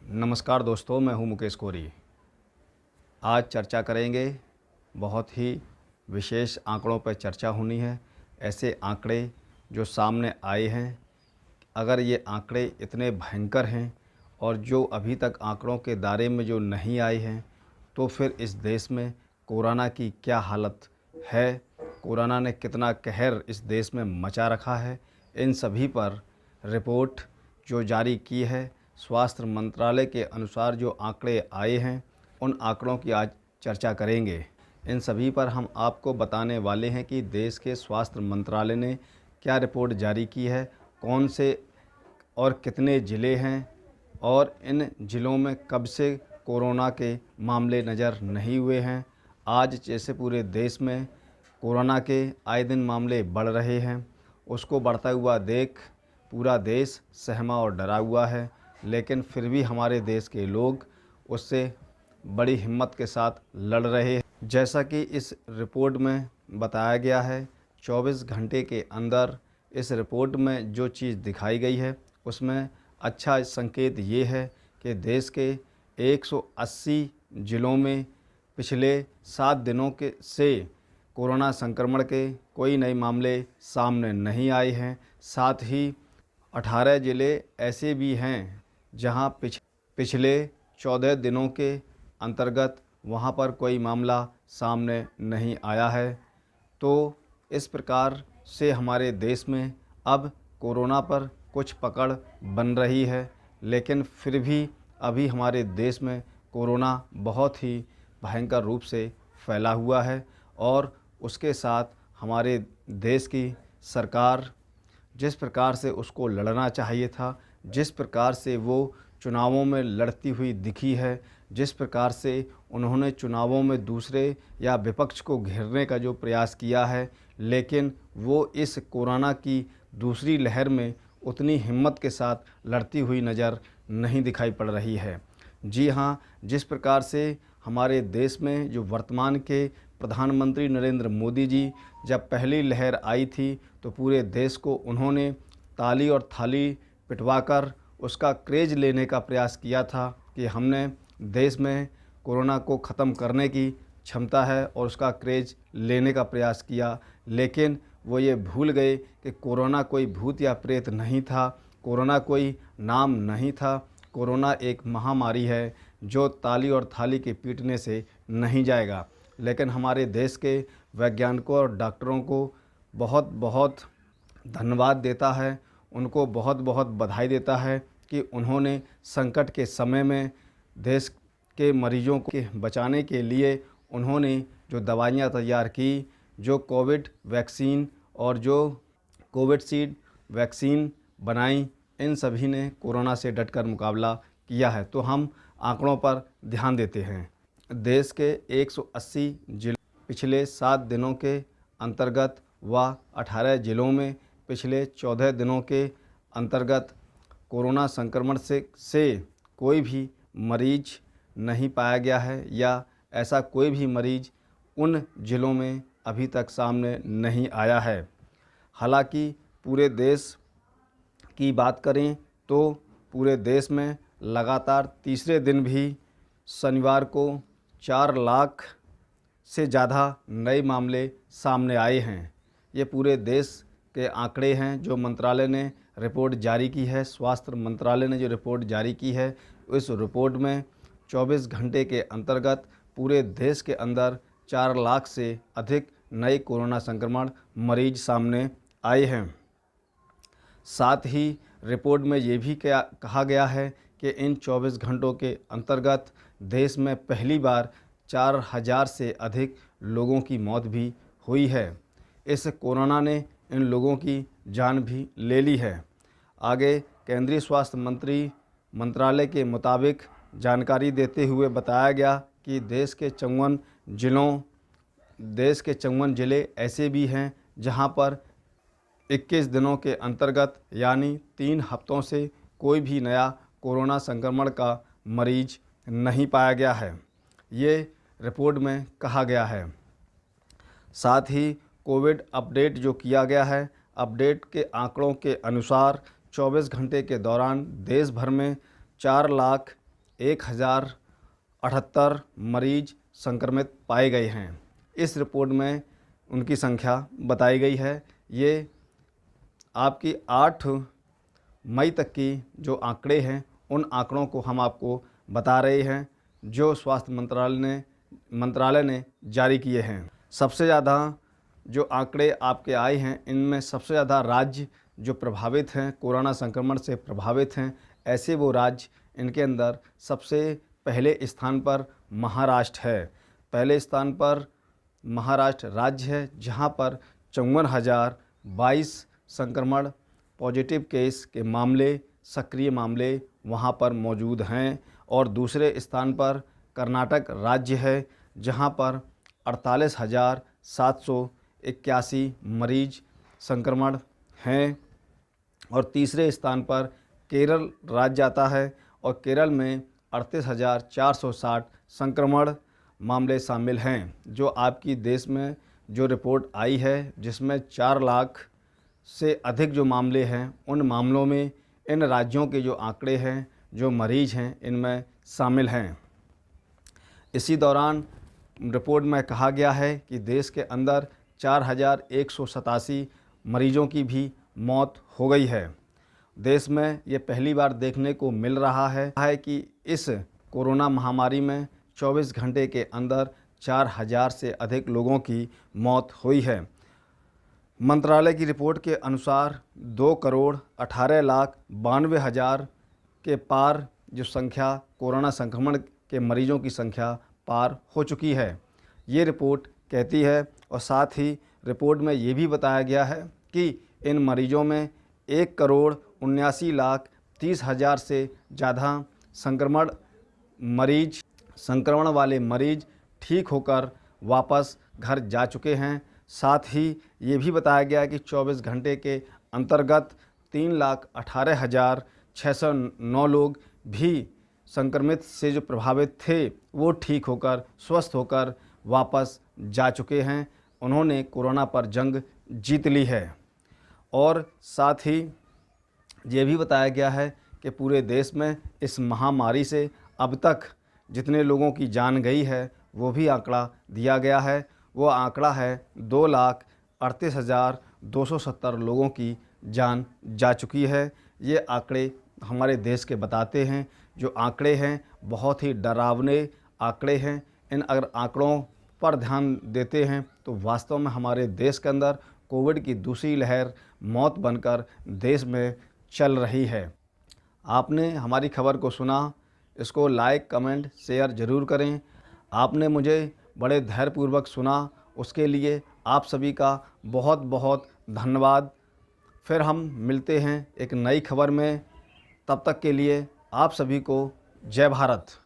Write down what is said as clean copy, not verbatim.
नमस्कार दोस्तों, मैं हूं मुकेश कोरी। आज चर्चा करेंगे, बहुत ही विशेष आंकड़ों पर चर्चा होनी है। ऐसे आंकड़े जो सामने आए हैं, अगर ये आंकड़े इतने भयंकर हैं और जो अभी तक आंकड़ों के दायरे में जो नहीं आए हैं, तो फिर इस देश में कोरोना की क्या हालत है, कोरोना ने कितना कहर इस देश में मचा रखा है, इन सभी पर रिपोर्ट जो जारी की है स्वास्थ्य मंत्रालय के अनुसार जो आंकड़े आए हैं, उन आंकड़ों की आज चर्चा करेंगे। इन सभी पर हम आपको बताने वाले हैं कि देश के स्वास्थ्य मंत्रालय ने क्या रिपोर्ट जारी की है, कौन से और कितने ज़िले हैं और इन ज़िलों में कब से कोरोना के मामले नज़र नहीं हुए हैं। आज जैसे पूरे देश में कोरोना के आए दिन मामले बढ़ रहे हैं, उसको बढ़ता हुआ देख पूरा देश सहमा और डरा हुआ है, लेकिन फिर भी हमारे देश के लोग उससे बड़ी हिम्मत के साथ लड़ रहे हैं। जैसा कि इस रिपोर्ट में बताया गया है, 24 घंटे के अंदर इस रिपोर्ट में जो चीज़ दिखाई गई है उसमें अच्छा संकेत ये है कि देश के 180 ज़िलों में पिछले 7 दिनों के से कोरोना संक्रमण के कोई नए मामले सामने नहीं आए हैं। साथ ही 18 ज़िले ऐसे भी हैं जहां पिछले 14 दिनों के अंतर्गत वहां पर कोई मामला सामने नहीं आया है। तो इस प्रकार से हमारे देश में अब कोरोना पर कुछ पकड़ बन रही है, लेकिन फिर भी अभी हमारे देश में कोरोना बहुत ही भयंकर रूप से फैला हुआ है और उसके साथ हमारे देश की सरकार जिस प्रकार से उसको लड़ना चाहिए था, जिस प्रकार से वो चुनावों में लड़ती हुई दिखी है, जिस प्रकार से उन्होंने चुनावों में दूसरे या विपक्ष को घेरने का जो प्रयास किया है, लेकिन वो इस कोरोना की दूसरी लहर में उतनी हिम्मत के साथ लड़ती हुई नज़र नहीं दिखाई पड़ रही है। जी हाँ, जिस प्रकार से हमारे देश में जो वर्तमान के प्रधानमंत्री नरेंद्र मोदी जी जब पहली लहर आई थी तो पूरे देश को उन्होंने ताली और थाली पिटवाकर उसका क्रेज लेने का प्रयास किया था कि हमने देश में कोरोना को ख़त्म करने की क्षमता है और उसका क्रेज लेने का प्रयास किया। लेकिन वो ये भूल गए कि कोरोना कोई भूत या प्रेत नहीं था, कोरोना कोई नाम नहीं था। कोरोना एक महामारी है जो ताली और थाली के पीटने से नहीं जाएगा। लेकिन हमारे देश के वैज्ञानिकों और डॉक्टरों को बहुत बहुत धन्यवाद देता है, उनको बहुत बहुत बधाई देता है कि उन्होंने संकट के समय में देश के मरीजों को बचाने के लिए उन्होंने जो दवाइयाँ तैयार की, जो कोविड वैक्सीन और जो कोविशील्ड वैक्सीन बनाई, इन सभी ने कोरोना से डटकर मुकाबला किया है। तो हम आंकड़ों पर ध्यान देते हैं। देश के 180 जिलों पिछले 7 दिनों के अंतर्गत व 18 ज़िलों में पिछले 14 दिनों के अंतर्गत कोरोना संक्रमण से कोई भी मरीज नहीं पाया गया है या ऐसा कोई भी मरीज उन ज़िलों में अभी तक सामने नहीं आया है। हालांकि पूरे देश की बात करें तो पूरे देश में लगातार तीसरे दिन भी शनिवार को 4 लाख से ज़्यादा नए मामले सामने आए हैं। ये पूरे देश के आंकड़े हैं जो मंत्रालय ने रिपोर्ट जारी की है। स्वास्थ्य मंत्रालय ने जो रिपोर्ट जारी की है, इस रिपोर्ट में 24 घंटे के अंतर्गत पूरे देश के अंदर 4 लाख से अधिक नए कोरोना संक्रमण मरीज सामने आए हैं। साथ ही रिपोर्ट में ये भी कहा गया है कि इन 24 घंटों के अंतर्गत देश में पहली बार 4000 से अधिक लोगों की मौत भी हुई है। इस कोरोना ने इन लोगों की जान भी ले ली है। आगे केंद्रीय स्वास्थ्य मंत्रालय के मुताबिक जानकारी देते हुए बताया गया कि देश के 54 ज़िले ऐसे भी हैं जहां पर 21 दिनों के अंतर्गत यानी 3 हफ्तों से कोई भी नया कोरोना संक्रमण का मरीज नहीं पाया गया है, ये रिपोर्ट में कहा गया है। साथ ही कोविड अपडेट जो किया गया है, अपडेट के आंकड़ों के अनुसार 24 घंटे के दौरान देश भर में 4 लाख 1078 मरीज संक्रमित पाए गए हैं। इस रिपोर्ट में उनकी संख्या बताई गई है। ये आपकी 8 मई तक की जो आंकड़े हैं उन आंकड़ों को हम आपको बता रहे हैं जो स्वास्थ्य मंत्रालय ने जारी किए हैं। सबसे ज़्यादा जो आंकड़े आपके आए हैं इनमें सबसे ज़्यादा राज्य जो प्रभावित हैं, कोरोना संक्रमण से प्रभावित हैं, ऐसे वो राज्य इनके अंदर सबसे पहले स्थान पर महाराष्ट्र है। पहले स्थान पर महाराष्ट्र राज्य है जहां पर 54,022 संक्रमण पॉजिटिव केस के मामले, सक्रिय मामले वहां पर मौजूद हैं। और दूसरे स्थान पर कर्नाटक राज्य है जहां पर 48,781 मरीज संक्रमण हैं। और तीसरे स्थान पर केरल राज्य आता है और केरल में 38,460 संक्रमण मामले शामिल हैं। जो आपकी देश में जो रिपोर्ट आई है जिसमें 4 लाख से अधिक जो मामले हैं, उन मामलों में इन राज्यों के जो आंकड़े हैं, जो मरीज हैं, इनमें शामिल हैं। इसी दौरान रिपोर्ट में कहा गया है कि देश के अंदर 4,187 मरीजों की भी मौत हो गई है। देश में ये पहली बार देखने को मिल रहा है कि इस कोरोना महामारी में 24 घंटे के अंदर 4,000 से अधिक लोगों की मौत हुई है। मंत्रालय की रिपोर्ट के अनुसार 2,18,92,000 के पार जो संख्या कोरोना संक्रमण के मरीजों की संख्या पार हो चुकी है, ये रिपोर्ट कहती है। और साथ ही रिपोर्ट में ये भी बताया गया है कि इन मरीजों में 1,79,30,000 से ज़्यादा संक्रमण वाले मरीज ठीक होकर वापस घर जा चुके हैं। साथ ही ये भी बताया गया कि 24 घंटे के अंतर्गत 3,18,609 लोग भी संक्रमित से जो प्रभावित थे वो ठीक होकर, स्वस्थ होकर वापस जा चुके हैं। उन्होंने कोरोना पर जंग जीत ली है। और साथ ही ये भी बताया गया है कि पूरे देश में इस महामारी से अब तक जितने लोगों की जान गई है वो भी आंकड़ा दिया गया है। वो आंकड़ा है 2,38,270 लोगों की जान जा चुकी है। ये आंकड़े हमारे देश के बताते हैं। जो आंकड़े हैं बहुत ही डरावने आंकड़े हैं। इन अगर आंकड़ों पर ध्यान देते हैं तो वास्तव में हमारे देश के अंदर कोविड की दूसरी लहर मौत बनकर देश में चल रही है। आपने हमारी खबर को सुना, इसको लाइक, कमेंट, शेयर ज़रूर करें। आपने मुझे बड़े धैर्यपूर्वक सुना, उसके लिए आप सभी का बहुत बहुत धन्यवाद। फिर हम मिलते हैं एक नई खबर में। तब तक के लिए आप सभी को जय भारत।